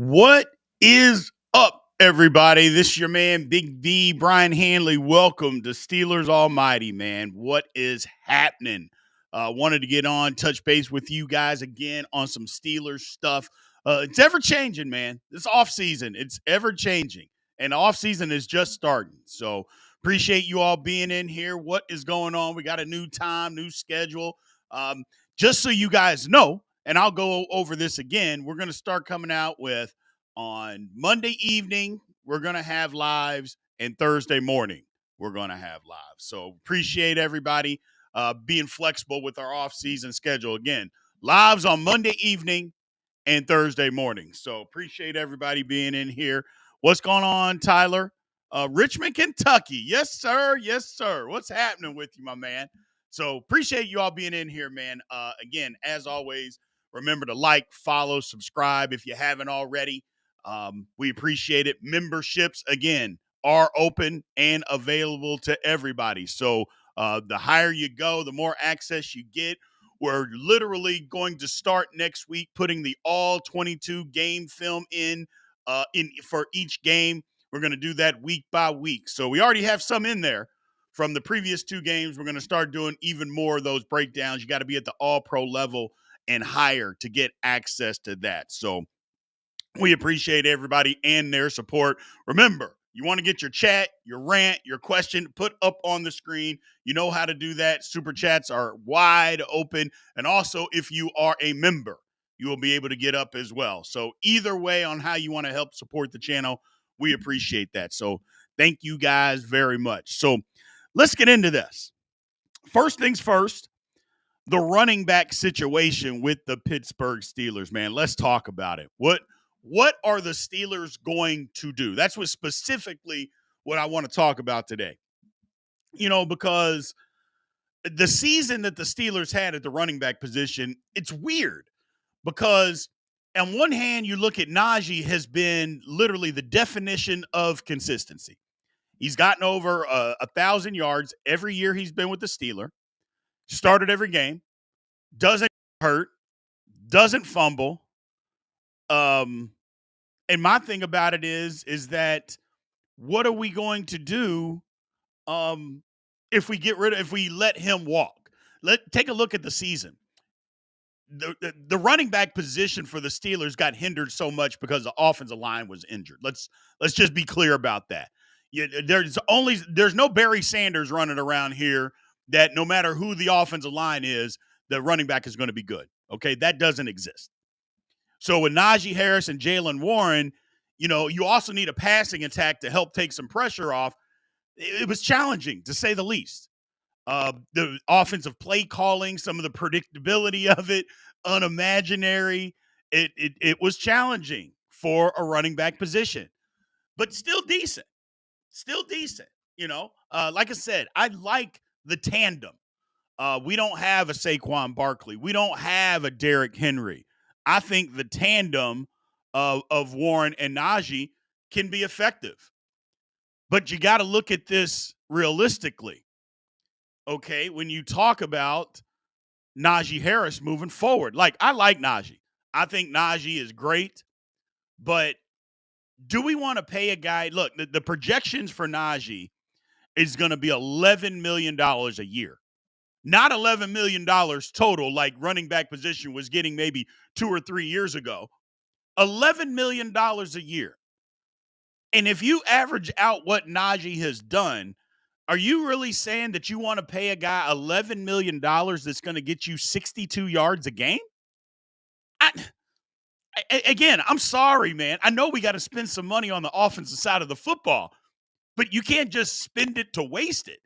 What is up, everybody? This is your man, Big V, Brian Hanley. Welcome to Steelers Almighty, man. What is happening? Wanted to get on, touch base with you guys again on some Steelers stuff. It's ever changing, man. This off season, it's ever changing, and off season is just starting. So appreciate you all being in here. What is going on? We got a new time, new schedule. Just so you guys know, and I'll go over this again. We're going to start coming out with on Monday evening, we're going to have lives, and Thursday morning, we're going to have lives. So appreciate everybody being flexible with our off-season schedule. Again, lives on Monday evening and Thursday morning. So appreciate everybody being in here. What's going on, Tyler? Richmond, Kentucky. Yes, sir. Yes, sir. What's happening with you, my man? So appreciate you all being in here, man. Again, as always, remember to like, follow, subscribe if you haven't already. We appreciate it. Memberships, again, are open and available to everybody. So the higher you go, the more access you get. We're literally going to start next week putting the all 22 game film in for each game. We're going to do that week by week. So we already have some in there from the previous two games. We're going to start doing even more of those breakdowns. You got to be at the all-pro level and higher to get access to that. So we appreciate everybody and their support. Remember, you want to get your chat, your rant, your question put up on the screen. You know how to do that. Super chats are wide open. And also, if you are a member, you will be able to get up as well. So either way on how you want to help support the channel, we appreciate that. So thank you guys very much. So let's get into this. First things first, the running back situation with the Pittsburgh Steelers, man. Let's talk about it. What are the Steelers going to do? That's what specifically what I want to talk about today. Because the season that the Steelers had at the running back position, it's weird because on one hand, you look at Najee has been literally the definition of consistency. He's gotten over 1,000 yards every year he's been with the Steelers, started every game, doesn't hurt, doesn't fumble. And my thing about it is that what are we going to do if we let him walk? Take a look at the season. The running back position for the Steelers got hindered so much because the offensive line was injured. Let's just be clear about that. There's no Barry Sanders running around here that no matter who the offensive line is, the running back is going to be good. Okay, that doesn't exist. So with Najee Harris and Jaylen Warren, you also need a passing attack to help take some pressure off. It was challenging, to say the least. The offensive play calling, some of the predictability of it, unimaginary. It was challenging for a running back position, but still decent. Still decent. Like I said, I like the tandem. We don't have a Saquon Barkley. We don't have a Derrick Henry. I think the tandem of Warren and Najee can be effective. But you got to look at this realistically. Okay, when you talk about Najee Harris moving forward, I like Najee. I think Najee is great, but do we want to pay a guy? Look, the projections for Najee is going to be $11 million a year. Not $11 million total like running back position was getting maybe 2 or 3 years ago. $11 million a year. And if you average out what Najee has done, are you really saying that you want to pay a guy $11 million that's going to get you 62 yards a game? Again, I'm sorry, man. I know we got to spend some money on the offensive side of the football, but you can't just spend it to waste it.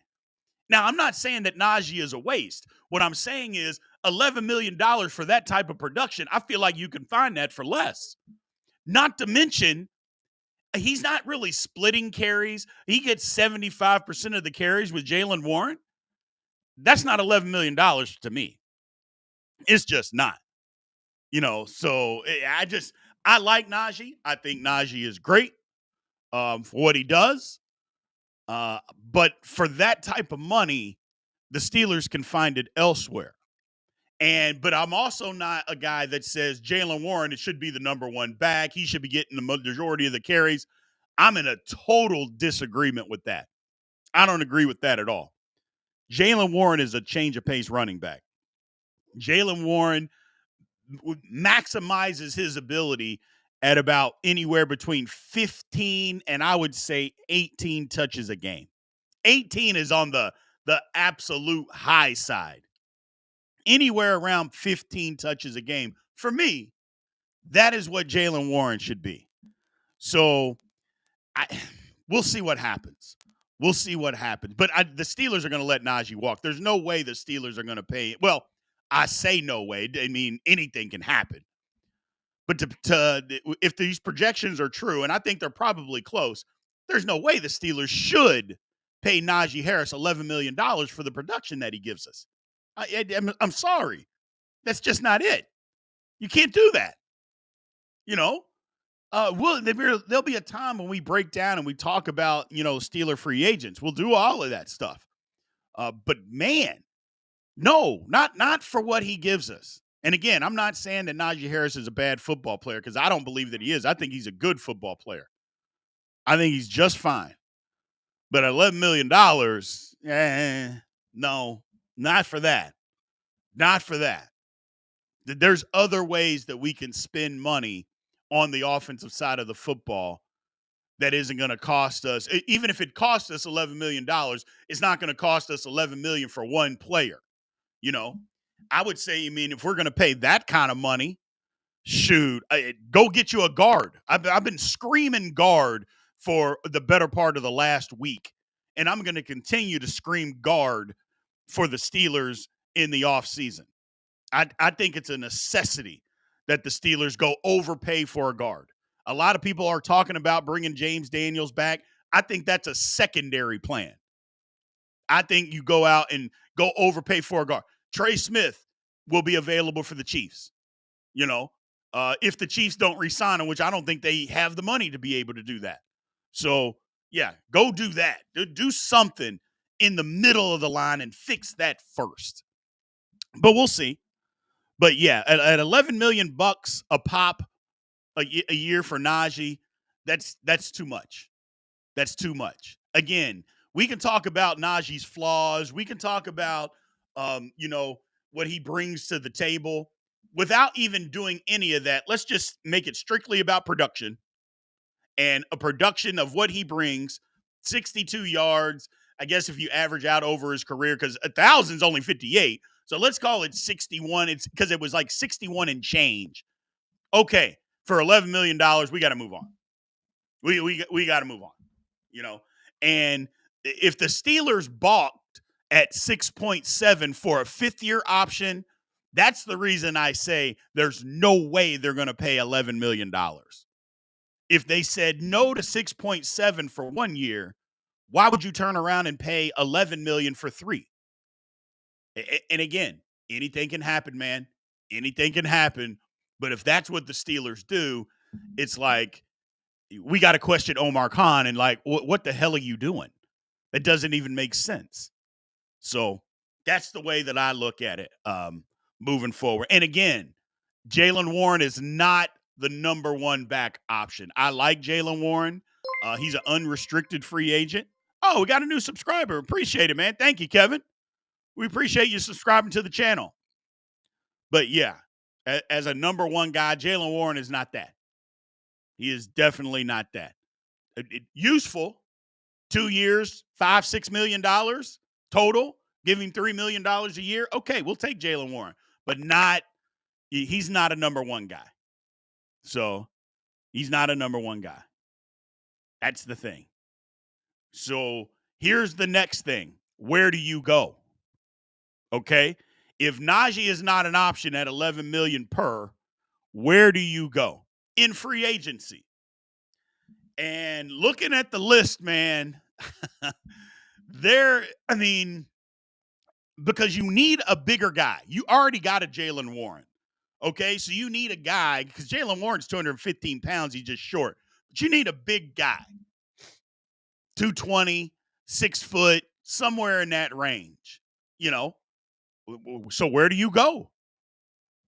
Now, I'm not saying that Najee is a waste. What I'm saying is $11 million for that type of production, I feel like you can find that for less. Not to mention, he's not really splitting carries. He gets 75% of the carries with Jaylen Warren. That's not $11 million to me. It's just not. So I like Najee. I think Najee is great for what he does. But for that type of money, the Steelers can find it elsewhere. But I'm also not a guy that says Jaylen Warren, it should be the number one back. He should be getting the majority of the carries. I'm in a total disagreement with that. I don't agree with that at all. Jaylen Warren is a change of pace running back. Jaylen Warren maximizes his ability at about anywhere between 15 and I would say 18 touches a game. 18 is on the absolute high side. Anywhere around 15 touches a game. For me, that is what Jaylen Warren should be. So we'll see what happens. We'll see what happens. But the Steelers are going to let Najee walk. There's no way the Steelers are going to pay. Well, I say no way. I mean, anything can happen. But if these projections are true, and I think they're probably close, there's no way the Steelers should pay Najee Harris $11 million for the production that he gives us. I'm sorry. That's just not it. You can't do that. You know, there'll be a time when we break down and we talk about, Steeler free agents. We'll do all of that stuff. But man, no, not for what he gives us. And again, I'm not saying that Najee Harris is a bad football player because I don't believe that he is. I think he's a good football player. I think he's just fine. But $11 million, no, not for that. Not for that. There's other ways that we can spend money on the offensive side of the football that isn't going to cost us. Even if it costs us $11 million, it's not going to cost us $11 million for one player. I would say, if we're going to pay that kind of money, shoot, go get you a guard. I've been screaming guard for the better part of the last week, and I'm going to continue to scream guard for the Steelers in the offseason. I think it's a necessity that the Steelers go overpay for a guard. A lot of people are talking about bringing James Daniels back. I think that's a secondary plan. I think you go out and go overpay for a guard. Trey Smith will be available for the Chiefs, if the Chiefs don't re-sign him, which I don't think they have the money to be able to do that. So, yeah, go do that. Do something in the middle of the line and fix that first. But we'll see. But, yeah, at $11 million a pop a year for Najee, that's too much. That's too much. Again, we can talk about Najee's flaws. We can talk about, what he brings to the table. Without even doing any of that, let's just make it strictly about production and a production of what he brings. 62 yards. I guess if you average out over his career, because 1,000 is only 58. So let's call it 61. It's because it was like 61 and change. Okay, for $11 million, we got to move on. We got to move on. And if the Steelers balked at 6.7 for a fifth-year option, that's the reason I say there's no way they're going to pay $11 million. If they said no to 6.7 for 1 year, why would you turn around and pay $11 million for 3? And again, anything can happen, man. Anything can happen. But if that's what the Steelers do, it's like we got to question Omar Khan and like, what the hell are you doing? That doesn't even make sense. So that's the way that I look at it moving forward. And again, Jaylen Warren is not the number one back option. I like Jaylen Warren. He's an unrestricted free agent. Oh, we got a new subscriber. Appreciate it, man. Thank you, Kevin. We appreciate you subscribing to the channel. But yeah, as a number one guy, Jaylen Warren is not that. He is definitely not that. Useful. 2 years, $5-6 million total, giving $3 million a year. Okay, we'll take Jaylen Warren, but he's not a number one guy. So he's not a number one guy. That's the thing. So here's the next thing. Where do you go? Okay. If Najee is not an option at $11 million per, where do you go? In free agency. And looking at the list, man, because you need a bigger guy. You already got a Jaylen Warren. Okay, so you need a guy, because Jaylen Warren's 215 pounds. He's just short. But you need a big guy. 220, 6 foot, somewhere in that range. So where do you go?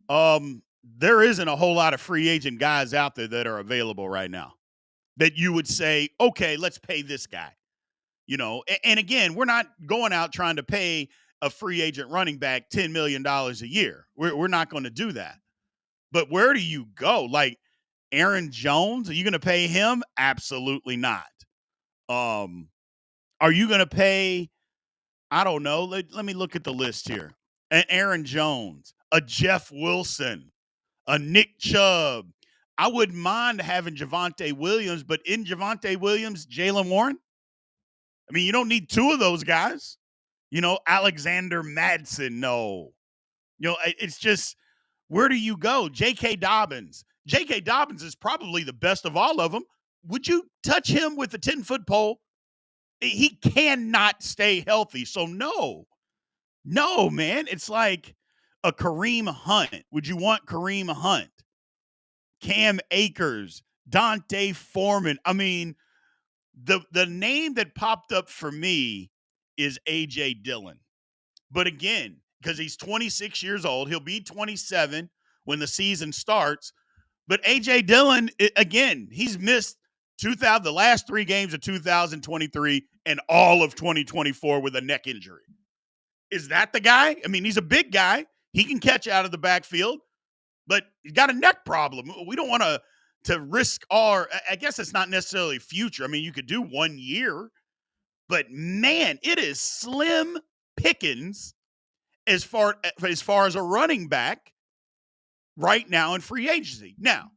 There isn't a whole lot of free agent guys out there that are available right now that you would say, okay, let's pay this guy. And again, we're not going out trying to pay a free agent running back $10 million a year. We're not going to do that. But where do you go? Like Aaron Jones, are you going to pay him? Absolutely not. Are you going to pay, I don't know, let me look at the list here. An Aaron Jones, a Jeff Wilson, a Nick Chubb. I wouldn't mind having Javonte Williams, but in Javonte Williams, Jalen Warren? I mean, you don't need two of those guys. Alexander Madsen, no. It's just, where do you go? J.K. Dobbins. J.K. Dobbins is probably the best of all of them. Would you touch him with a 10-foot pole? He cannot stay healthy. So no, man. It's like a Kareem Hunt. Would you want Kareem Hunt? Cam Akers, Dante Foreman. I mean, the name that popped up for me is A.J. Dillon. But again, because he's 26 years old, he'll be 27 when the season starts. But A.J. Dillon, again, he's missed the last 3 games of 2023 and all of 2024 with a neck injury. Is that the guy? I mean, he's a big guy. He can catch out of the backfield, but he's got a neck problem. We don't want to risk I guess it's not necessarily future. I mean, you could do 1 year, but man, it is slim pickings as far as a running back right now in free agency. Now,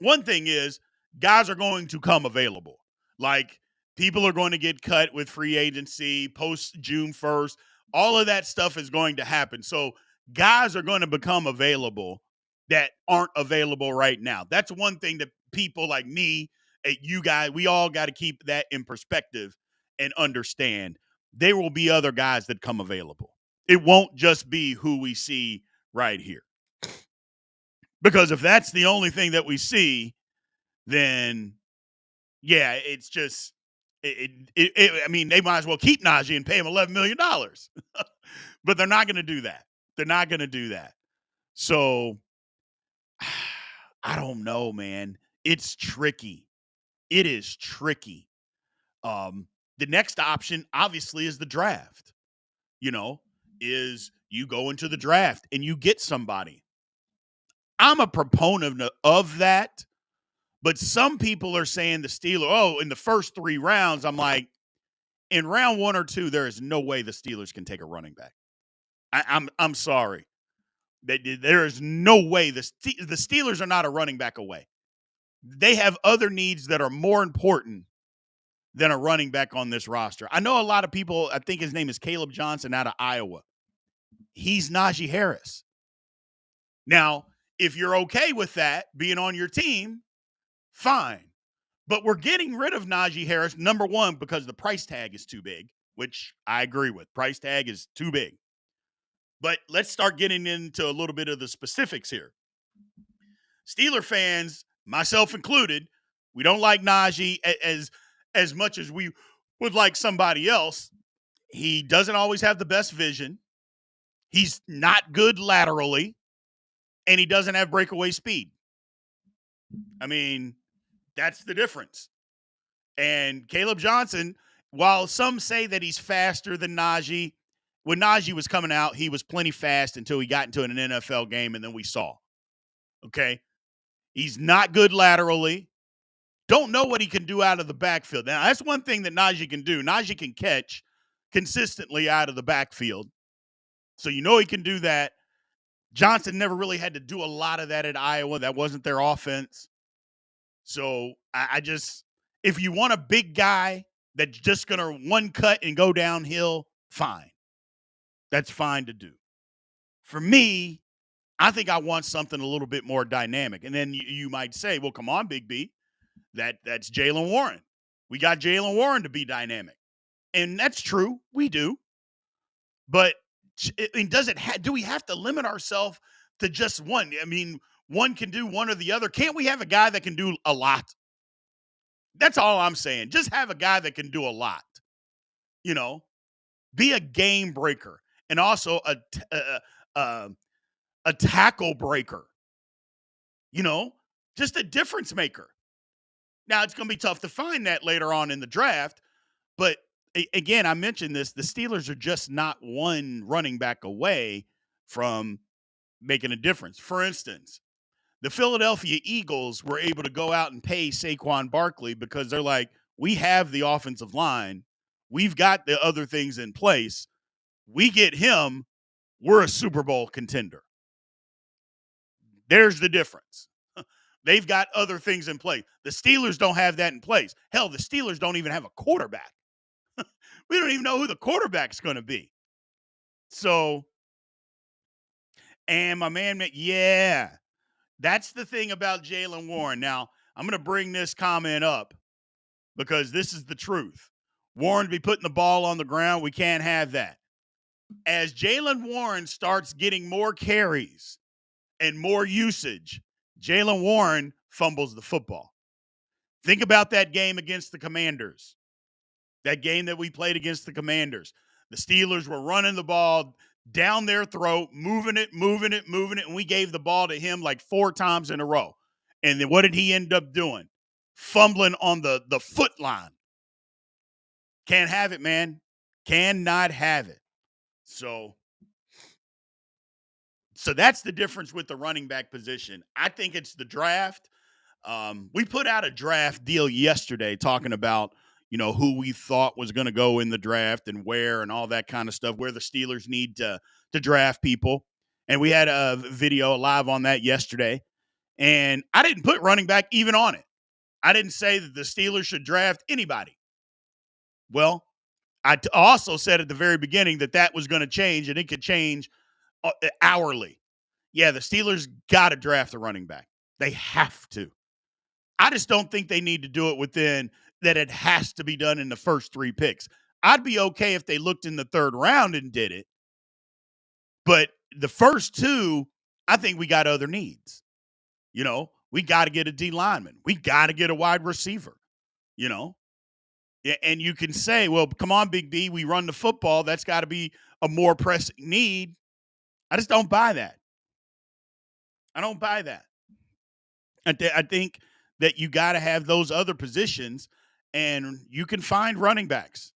one thing is guys are going to come available. Like people are going to get cut with free agency post June 1st. All of that stuff is going to happen. So guys are going to become available that aren't available right now. That's one thing that people like me, you guys, we all got to keep that in perspective and understand. There will be other guys that come available. It won't just be who we see right here. Because if that's the only thing that we see, then yeah, it's just I mean, they might as well keep Najee and pay him $11 million. But they're not going to do that. They're not going to do that. So I don't know, man. It's tricky. It is tricky. The next option, obviously, is the draft. Is you go into the draft and you get somebody. I'm a proponent of that, but some people are saying the Steelers, in the first 3 rounds, I'm like, in round 1 or 2, there is no way the Steelers can take a running back. I'm sorry. There is no way the Steelers are not a running back away. They have other needs that are more important than a running back on this roster. I know a lot of people, I think his name is Caleb Johnson out of Iowa. He's Najee Harris. Now, if you're okay with that being on your team, fine. But we're getting rid of Najee Harris, number one, because the price tag is too big, which I agree with. Price tag is too big. But let's start getting into a little bit of the specifics here. Steeler fans, myself included, we don't like Najee as much as we would like somebody else. He doesn't always have the best vision. He's not good laterally, and he doesn't have breakaway speed. I mean, that's the difference. And Caleb Johnson, while some say that he's faster than Najee, when Najee was coming out, he was plenty fast until he got into an NFL game, and then we saw. Okay? He's not good laterally. Don't know what he can do out of the backfield. Now, that's one thing that Najee can do. Najee can catch consistently out of the backfield. So you know he can do that. Johnson never really had to do a lot of that at Iowa. That wasn't their offense. So I just, if you want a big guy that's just going to one cut and go downhill, fine. That's fine to do. For me, I think I want something a little bit more dynamic. And then you might say, well, come on, Big B. That's Jalen Warren. We got Jalen Warren to be dynamic. And that's true. We do. But do we have to limit ourselves to just one? I mean, one can do one or the other. Can't we have a guy that can do a lot? That's all I'm saying. Just have a guy that can do a lot. Be a game breaker and also a tackle breaker, just a difference maker. Now, it's going to be tough to find that later on in the draft, but again, I mentioned this, the Steelers are just not one running back away from making a difference. For instance, the Philadelphia Eagles were able to go out and pay Saquon Barkley because they're like, we have the offensive line. We've got the other things in place. We get him, we're a Super Bowl contender. There's the difference. They've got other things in place. The Steelers don't have that in place. Hell, the Steelers don't even have a quarterback. We don't even know who the quarterback's going to be. So, and my man, yeah, that's the thing about Jaylen Warren. Now, I'm going to bring this comment up because this is the truth. Warren be putting the ball on the ground. We can't have that. As Jaylen Warren starts getting more carries and more usage, Jaylen Warren fumbles the football. Think about that game against the Commanders. That game that we played against the Commanders. The Steelers were running the ball down their throat, moving it, and we gave the ball to him like 4 times in a row. And then what did he end up doing? Fumbling on the foot line. Can't have it, man. Cannot have it. So that's the difference with the running back position. I think it's the draft. We put out a draft deal yesterday talking about, who we thought was going to go in the draft and where and all that kind of stuff, where the Steelers need to draft people. And we had a video live on that yesterday. And I didn't put running back even on it. I didn't say that the Steelers should draft anybody. Well, I also said at the very beginning that was going to change, and it could change hourly. Yeah, the Steelers got to draft a running back. They have to. I just don't think they need to do it within that it has to be done in the first 3 picks. I'd be okay if they looked in the 3rd round and did it. But the first 2, I think we got other needs. We got to get a D lineman. We got to get a wide receiver, And you can say, well, come on, Big B, we run the football. That's got to be a more pressing need. I just don't buy that. I don't buy that. I think that you got to have those other positions, and you can find running backs.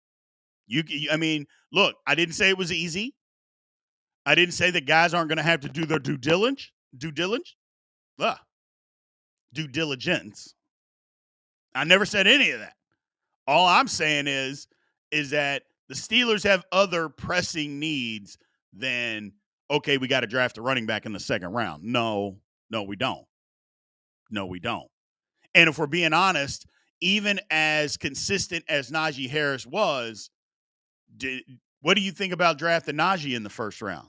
Look, I didn't say it was easy. I didn't say that guys aren't going to have to do their due diligence. I never said any of that. All I'm saying is that the Steelers have other pressing needs than, okay, we got to draft a running back in the 2nd round. No, we don't. And if we're being honest, even as consistent as Najee Harris was, what do you think about drafting Najee in the 1st round?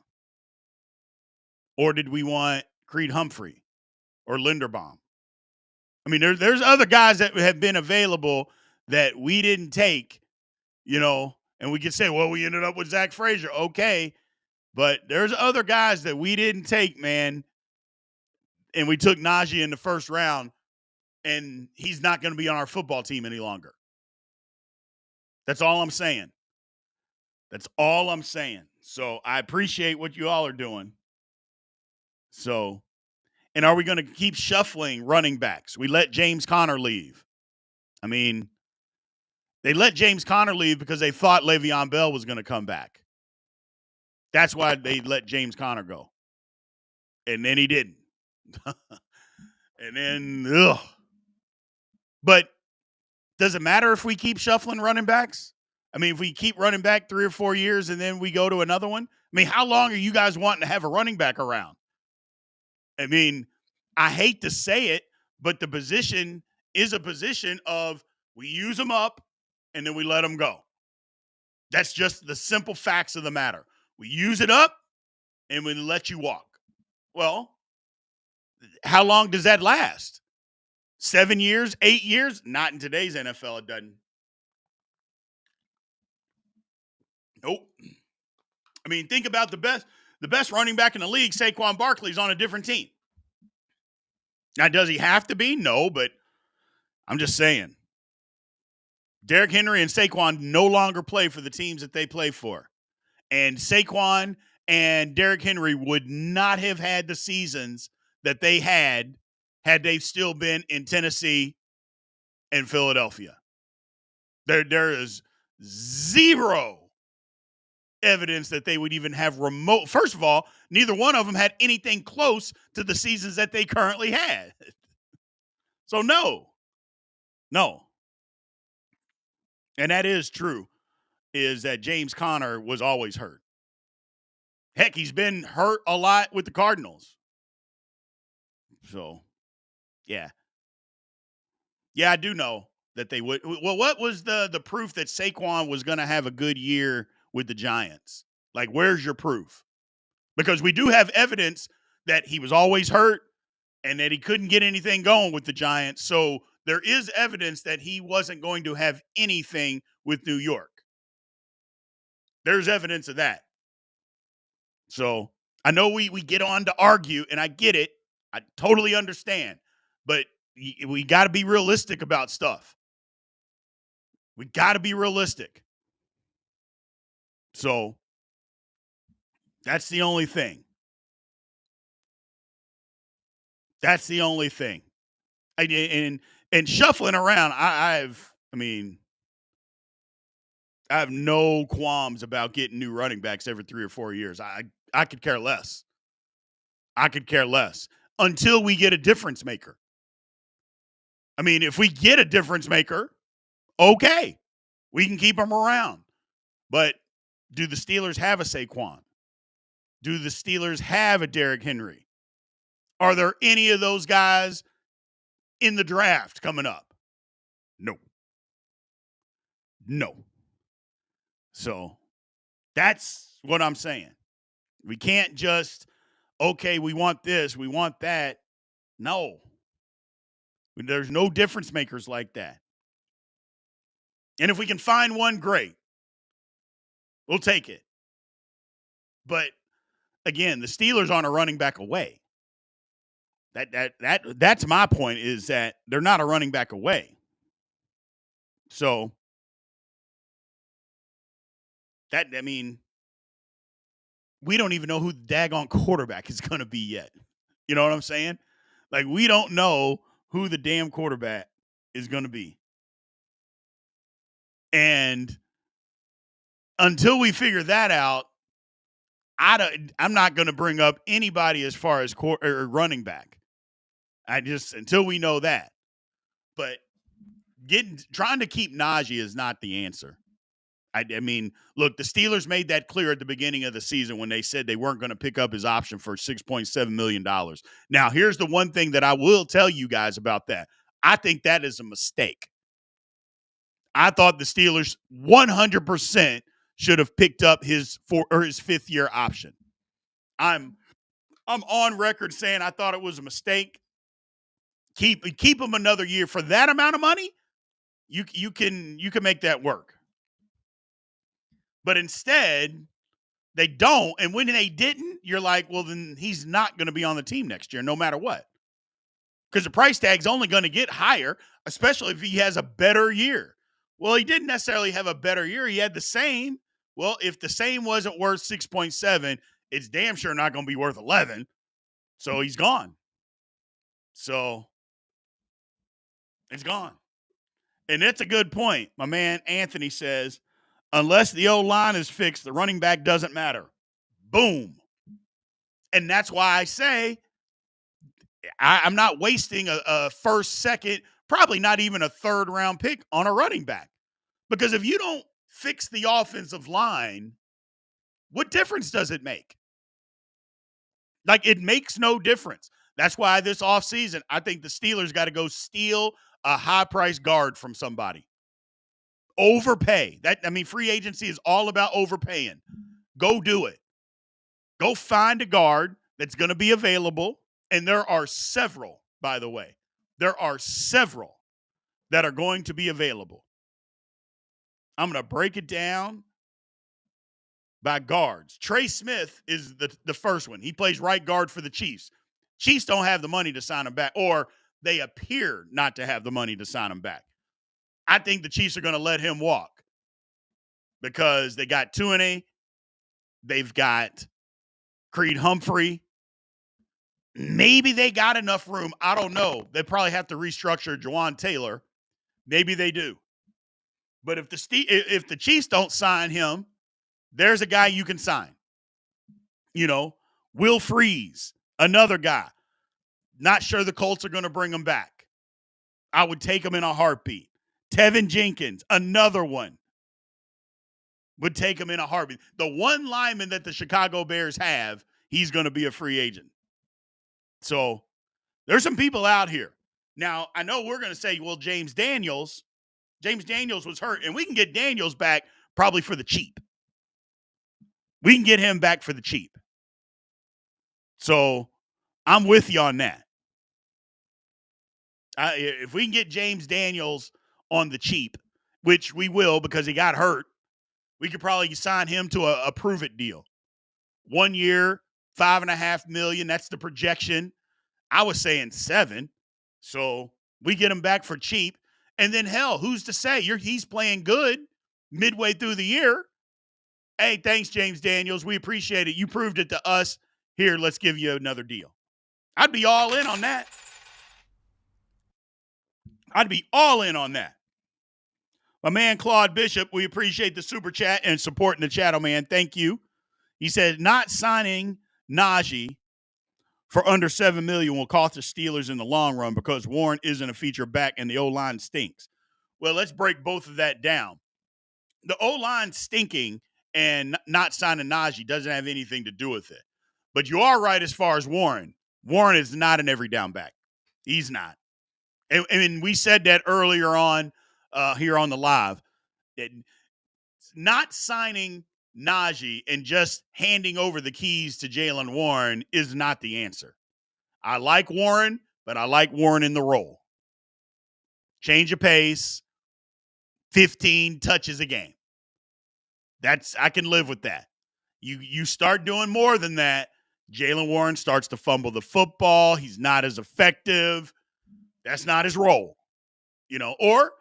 Or did we want Creed Humphrey or Linderbaum? There's other guys that have been available that we didn't take, and we could say, well, we ended up with Zach Frazier. Okay, but there's other guys that we didn't take, man, and we took Najee in the 1st round, and he's not going to be on our football team any longer. That's all I'm saying. So I appreciate what you all are doing. So, and are we going to keep shuffling running backs? We let James Conner leave. They let James Conner leave because they thought Le'Veon Bell was going to come back. That's why they let James Conner go. And then he didn't. And then, But does it matter if we keep shuffling running backs? If we keep running back 3 or 4 years and then we go to another one? How long are you guys wanting to have a running back around? I hate to say it, but the position is a position of we use them up and then we let them go. That's just the simple facts of the matter. We use it up and we let you walk. Well, how long does that last? 7 years, 8 years? Not in today's NFL, it doesn't. Nope. Think about the best running back in the league, Saquon Barkley, is on a different team. Now, does he have to be? No, but I'm just saying. Derrick Henry and Saquon no longer play for the teams that they play for. And Saquon And Derrick Henry would not have had the seasons that they had they still been in Tennessee and Philadelphia. There is zero evidence that they would even have remote. First of all, neither one of them had anything close to the seasons that they currently had. So no. And that is true, is that James Conner was always hurt. Heck, he's been hurt a lot with the Cardinals. So, yeah. Yeah, I do know that they would. Well, what was the proof that Saquon was going to have a good year with the Giants? Like, where's your proof? Because we do have evidence that he was always hurt and that he couldn't get anything going with the Giants. So there is evidence that he wasn't going to have anything with New York. There's evidence of that. So I know we get on to argue, and I get it. I totally understand. But we got to be realistic about stuff. We got to be realistic. So that's the only thing. That's the only thing. And shuffling around, I have no qualms about getting new running backs every 3 or 4 years. I could care less. I could care less until we get a difference maker. I mean, if we get a difference maker, okay, we can keep them around. But do the Steelers have a Saquon? Do the Steelers have a Derrick Henry? Are there any of those guys in the draft coming up? No. No. So that's what I'm saying. We can't just, okay, we want this, we want that. No. There's no difference makers like that. And if we can find one, great. We'll take it. But again, the Steelers aren't a running back away. That's my point, is that they're not a running back away. So we don't even know who the daggone quarterback is going to be yet. You know what I'm saying? Like, we don't know who the damn quarterback is going to be. And until we figure that out, I'm not going to bring up anybody as far as running back. Until we know that. But trying to keep Najee is not the answer. I mean, look, the Steelers made that clear at the beginning of the season when they said they weren't going to pick up his option for $6.7 million. Now, here's the one thing that I will tell you guys about that. I think that is a mistake. I thought the Steelers 100% should have picked up his 5th year option. I'm on record saying I thought it was a mistake. Keep him another year for that amount of money. You can make that work. But instead, they don't. And when they didn't, you're like, well, then he's not going to be on the team next year, no matter what. Because the price tag's only going to get higher, especially if he has a better year. Well, he didn't necessarily have a better year. He had the same. Well, if the same wasn't worth 6.7, it's damn sure not going to be worth 11. So he's gone. So it's gone. And that's a good point. My man Anthony says, unless the O-line is fixed, the running back doesn't matter. Boom. And that's why I say I'm not wasting a first, second, probably not even a third round pick on a running back. Because if you don't fix the offensive line, what difference does it make? Like, it makes no difference. That's why this offseason, I think the Steelers got to go steal a high-priced guard from somebody. Overpay. Free agency is all about overpaying. Go do it. Go find a guard that's going to be available. And there are several, by the way. There are several that are going to be available. I'm going to break it down by guards. Trey Smith is the first one. He plays right guard for the Chiefs. Chiefs don't have the money to sign him back, or they appear not to have the money to sign him back. I think the Chiefs are going to let him walk because they got Tuane. They've got Creed Humphrey. Maybe they got enough room. I don't know. They probably have to restructure Jawan Taylor. Maybe they do. But if the Chiefs don't sign him, there's a guy you can sign. Will Freeze, another guy. Not sure the Colts are going to bring him back. I would take him in a heartbeat. Tevin Jenkins, another one. Would take him in a heartbeat. The one lineman that the Chicago Bears have, he's going to be a free agent. So there's some people out here. Now, I know we're going to say, well, James Daniels was hurt, and we can get Daniels back probably for the cheap. We can get him back for the cheap. So I'm with you on that. If we can get James Daniels on the cheap, which we will because he got hurt, we could probably sign him to a prove-it deal. 1 year, $5.5 million. That's the projection. I was saying 7. So we get him back for cheap. And then, hell, who's to say? He's playing good midway through the year. Hey, thanks, James Daniels. We appreciate it. You proved it to us. Here, let's give you another deal. I'd be all in on that. My man, Claude Bishop, we appreciate the super chat and supporting the channel, man. Thank you. He said, not signing Najee for under $7 million will cost the Steelers in the long run because Warren isn't a feature back and the O-line stinks. Well, let's break both of that down. The O-line stinking and not signing Najee doesn't have anything to do with it. But you are right as far as Warren. Warren is not an every down back. He's not. And we said that earlier on here on the live. Not signing Najee and just handing over the keys to Jaylen Warren is not the answer. I like Warren, but I like Warren in the role. Change of pace, 15 touches a game. I can live with that. You start doing more than that, Jaylen Warren starts to fumble the football. He's not as effective. That's not his role. Or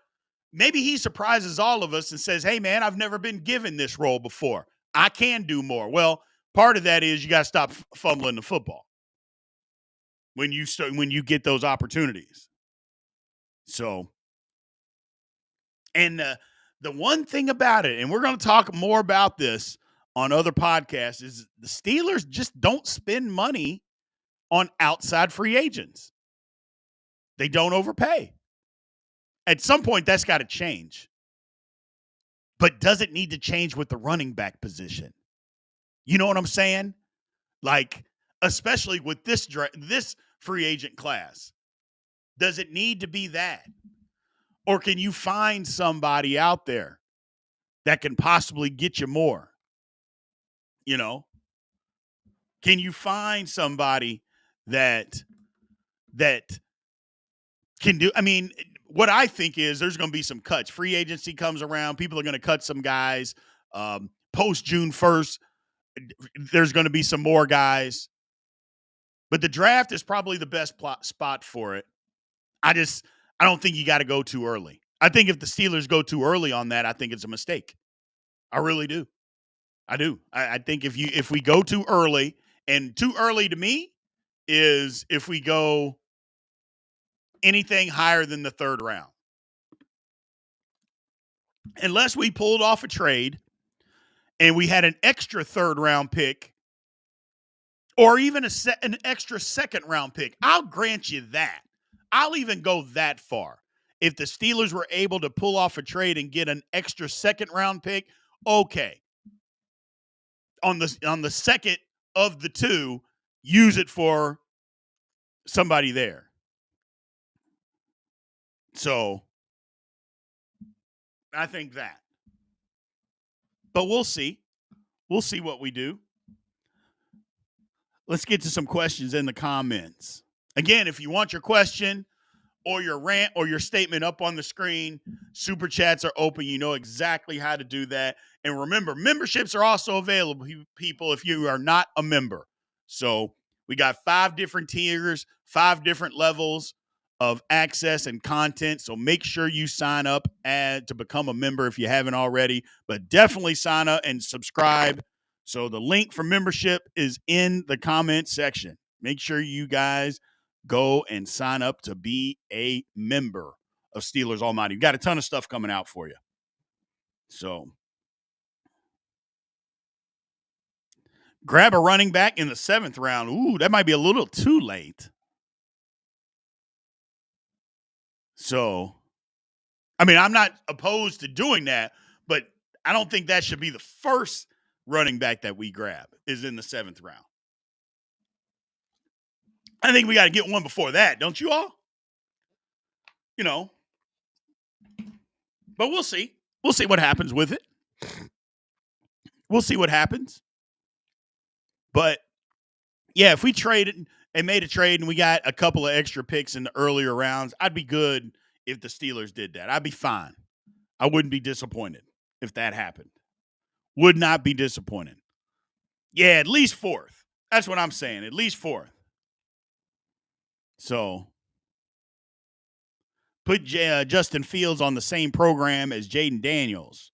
maybe he surprises all of us and says, hey, man, I've never been given this role before. I can do more. Well, part of that is you got to stop fumbling the football when you get those opportunities. So, and the one thing about it, and we're going to talk more about this on other podcasts, is the Steelers just don't spend money on outside free agents. They don't overpay. At some point, that's got to change. But does it need to change with the running back position? You know what I'm saying? Like, especially with this free agent class. Does it need to be that? Or can you find somebody out there that can possibly get you more? Can you find somebody that can do? I mean, what I think is there's going to be some cuts. Free agency comes around. People are going to cut some guys. Post June 1st, there's going to be some more guys. But the draft is probably the best spot for it. I don't think you got to go too early. I think if the Steelers go too early on that, I think it's a mistake. I really do. I do. I think if we go too early, and too early to me is if we go anything higher than the 3rd round. Unless we pulled off a trade and we had an extra 3rd round pick or even an extra 2nd round pick, I'll grant you that. I'll even go that far. If the Steelers were able to pull off a trade and get an extra 2nd round pick, okay. On the second of the 2, use it for somebody there. So I think that. But we'll see. We'll see what we do. Let's get to some questions in the comments. Again, if you want your question or your rant or your statement up on the screen, super chats are open. You know exactly how to do that. And remember, memberships are also available, people, if you are not a member. So we got 5 different tiers, 5 different levels of access and content. So make sure you sign up to become a member if you haven't already. But definitely sign up and subscribe So the link for membership is in the comment section. Make sure you guys go and sign up to be a member of Steelers Almighty. We've got a ton of stuff coming out for you. So grab a running back in the 7th round. Ooh, that might be a little too late. So, I mean, I'm not opposed to doing that, but I don't think that should be the first running back that we grab is in the 7th round. I think we got to get one before that, don't you all? You know, but we'll see. We'll see what happens with it. We'll see what happens. But yeah, if we traded and made a trade and we got a couple of extra picks in the earlier rounds, I'd be good if the Steelers did that. I'd be fine. I wouldn't be disappointed if that happened. Would not be disappointed. Yeah, at least 4th. That's what I'm saying. At least 4th. So put Justin Fields on the same program as Jaden Daniels.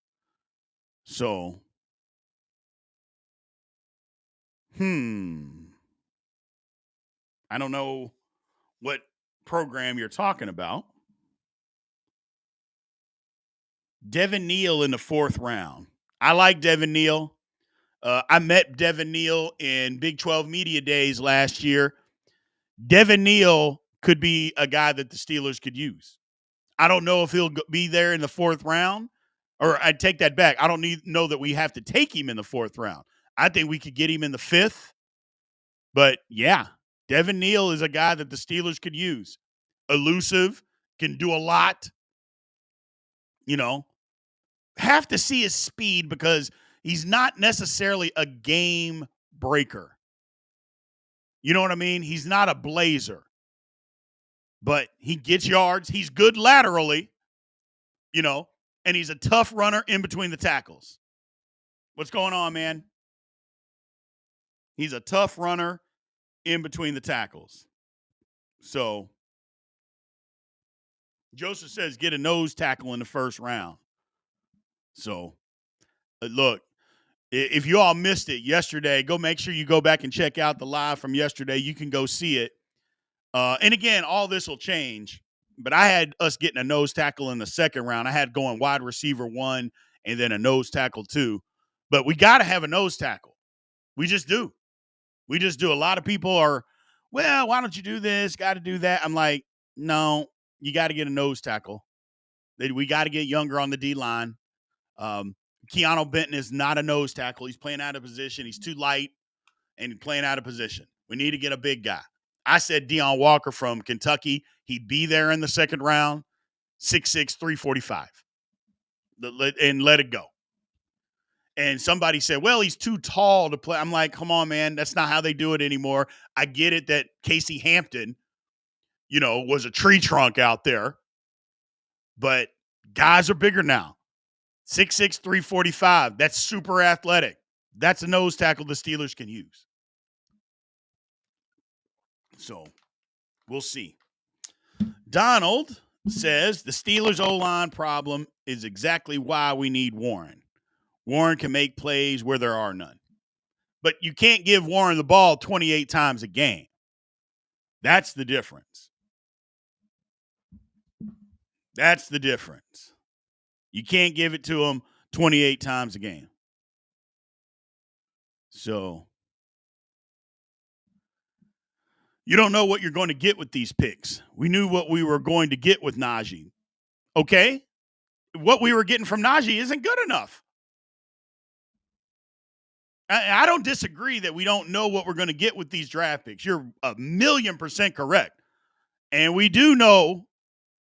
So, I don't know what program you're talking about. Devin Neal in the 4th round. I like Devin Neal. I met Devin Neal in Big 12 Media Days last year. Devin Neal could be a guy that the Steelers could use. I don't know if he'll be there in the 4th round, or I'd take that back. I don't know that we have to take him in the 4th round. I think we could get him in the 5th. But yeah, Devin Neal is a guy that the Steelers could use. Elusive, can do a lot. You know, have to see his speed because he's not necessarily a game breaker. You know what I mean? He's not a blazer, but he gets yards. He's good laterally, and he's a tough runner in between the tackles. What's going on, man? He's a tough runner in between the tackles. So Joseph says get a nose tackle in the 1st round. So look, if you all missed it yesterday, go make sure you go back and check out the live from yesterday. You can go see it. And again, all this will change. But I had us getting a nose tackle in the 2nd round. I had going wide receiver 1 and then a nose tackle 2. But we got to have a nose tackle. We just do. We just do. A lot of people are, well, why don't you do this? Got to do that. I'm like, no, you got to get a nose tackle. We got to get younger on the D-line. Keanu Benton is not a nose tackle. He's playing out of position. He's too light and playing out of position. We need to get a big guy. I said Deion Walker from Kentucky. He'd be there in the 2nd round, 6'6", 345. And let it go. And somebody said, well, he's too tall to play. I'm like, come on, man. That's not how they do it anymore. I get it that Casey Hampton, was a tree trunk out there. But guys are bigger now. 6'6", 345. That's super athletic. That's a nose tackle the Steelers can use. So we'll see. Donald says the Steelers' O-line problem is exactly why we need Warren. Warren can make plays where there are none. But you can't give Warren the ball 28 times a game. That's the difference. That's the difference. You can't give it to him 28 times a game. So you don't know what you're going to get with these picks. We knew what we were going to get with Najee. Okay? What we were getting from Najee isn't good enough. I don't disagree that we don't know what we're going to get with these draft picks. You're 1,000,000% correct. And we do know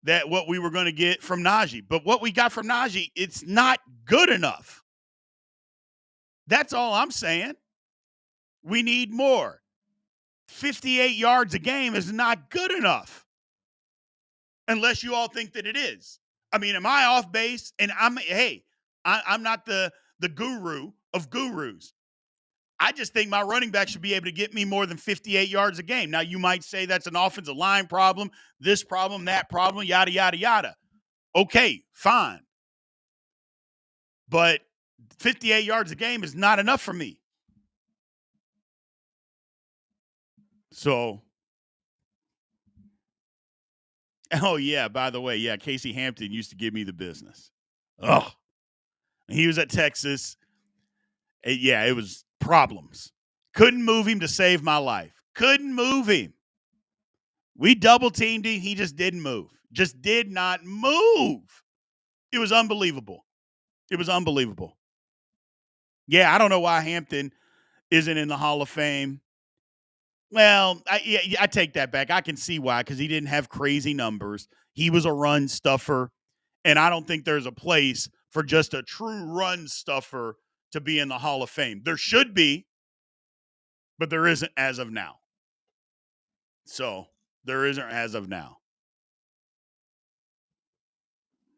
that what we were going to get from Najee. But what we got from Najee, it's not good enough. That's all I'm saying. We need more. 58 yards a game is not good enough. Unless you all think that it is. I mean, am I off base? And I'm not the guru of gurus. I just think my running back should be able to get me more than 58 yards a game. Now, you might say that's an offensive line problem, this problem, that problem, yada, yada, yada. Okay, fine. But 58 yards a game is not enough for me. So, oh yeah, by the way, yeah, Casey Hampton used to give me the business. Oh, he was at Texas. Yeah, it was problems. Couldn't move him to save my life. Couldn't move him. We double teamed him. He just didn't move. Just did not move. It was unbelievable. It was unbelievable. Yeah, I don't know why Hampton isn't in the Hall of Fame. Well, I take that back. I can see why, because he didn't have crazy numbers. He was a run stuffer, and I don't think there's a place for just a true run stuffer to be in the Hall of Fame. There should be, but there isn't as of now. So there isn't as of now.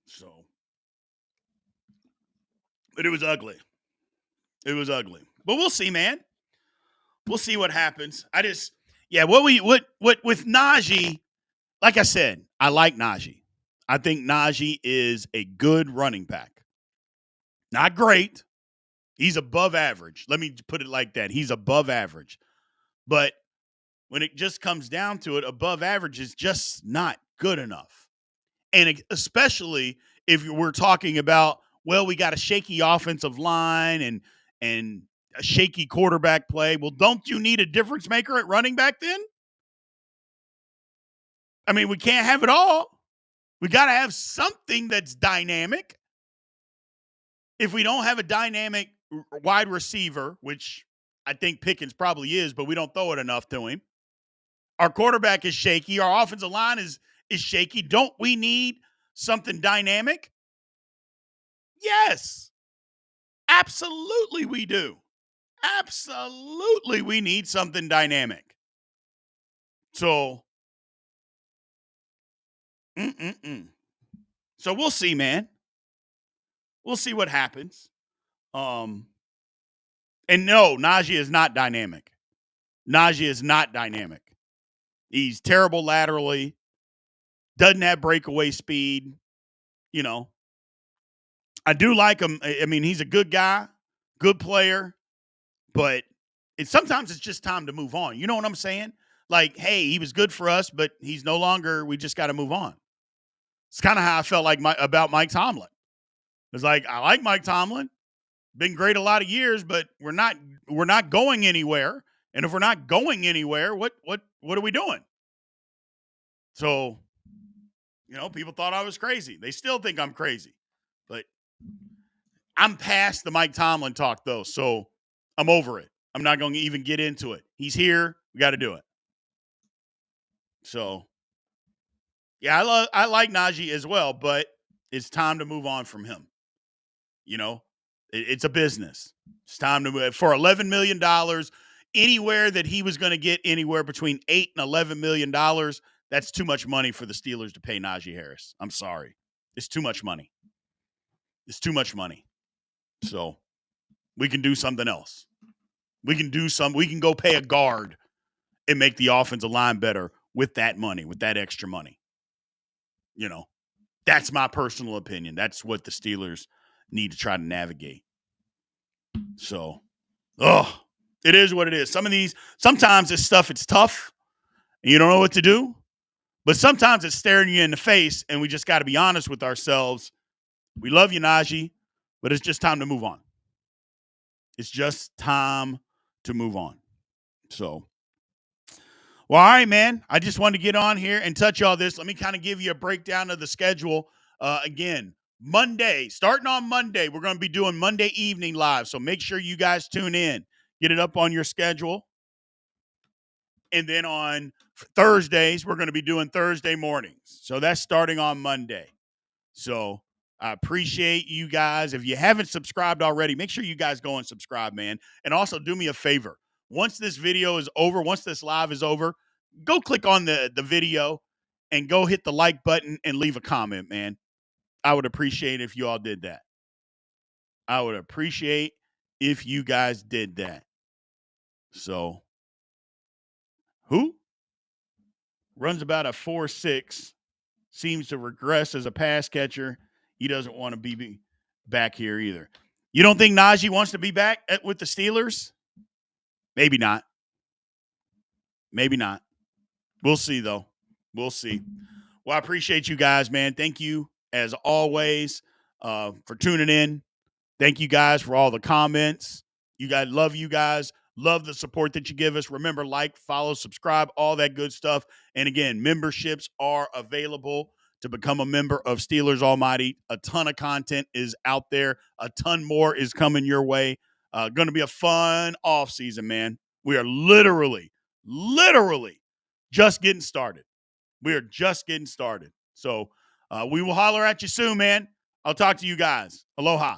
So, but it was ugly. It was ugly. But we'll see, man. We'll see what happens. What with Najee, like I said, I like Najee. I think Najee is a good running back. Not great. He's above average. Let me put it like that. He's above average. But when it just comes down to it, above average is just not good enough. And especially if we're talking about, well, we got a shaky offensive line and a shaky quarterback play. Well, don't you need a difference maker at running back then? I mean, we can't have it all. We got to have something that's dynamic. If we don't have a dynamic wide receiver, which I think Pickens probably is, but we don't throw it enough to him. Our quarterback is shaky. Our offensive line is shaky. Don't we need something dynamic? Yes. Absolutely we do. Absolutely we need something dynamic. So, So we'll see, man. We'll see what happens. And no, Najee is not dynamic. Najee is not dynamic. He's terrible laterally, doesn't have breakaway speed. You know, I do like him. I mean, he's a good guy, good player, but sometimes it's just time to move on. You know what I'm saying? Like, hey, he was good for us, but he's no longer. We just got to move on. It's kind of how I felt like about Mike Tomlin. It's like, I like Mike Tomlin, been great a lot of years, but we're not going anywhere. And if we're not going anywhere, what are we doing? So, people thought I was crazy. They still think I'm crazy, but I'm past the Mike Tomlin talk though. So I'm over it. I'm not going to even get into it. He's here. We got to do it. So, yeah, I like Najee as well, but it's time to move on from him. It's a business. It's time to move for $11 million. Anywhere that he was going to get anywhere between $8 and $11 million, that's too much money for the Steelers to pay Najee Harris. I'm sorry. It's too much money. It's too much money. So we can do something else. We can go pay a guard and make the offensive line better with that money, with that extra money. That's my personal opinion. That's what the Steelers need to try to navigate. So, it is what it is. Sometimes this stuff, it's tough and you don't know what to do, but sometimes it's staring you in the face and we just got to be honest with ourselves. We love you, Najee, but it's just time to move on. It's just time to move on. So, well, all right, man. I just wanted to get on here and touch all this. Let me kind of give you a breakdown of the schedule. Again, Monday, starting on Monday, we're going to be doing Monday evening live. So make sure you guys tune in. Get it up on your schedule. And then on Thursdays, we're going to be doing Thursday mornings. So that's starting on Monday. So I appreciate you guys. If you haven't subscribed already, make sure you guys go and subscribe, man. And also do me a favor. Once this video is over, once this live is over, go click on the video and go hit the like button and leave a comment, man. I would appreciate if you all did that. I would appreciate if you guys did that. So, who runs about a 4.6, seems to regress as a pass catcher. He doesn't want to be back here either. You don't think Najee wants to be back with the Steelers? Maybe not. Maybe not. We'll see, though. We'll see. Well, I appreciate you guys, man. Thank you, as always, for tuning in. Thank you guys for all the comments. You guys, love you guys. Love the support that you give us. Remember, like, follow, subscribe, all that good stuff. And again, memberships are available to become a member of Steelers Almighty. A ton of content is out there. A ton more is coming your way. Going to be a fun off season, man. We are literally just getting started. We are just getting started. So we will holler at you soon, man. I'll talk to you guys. Aloha.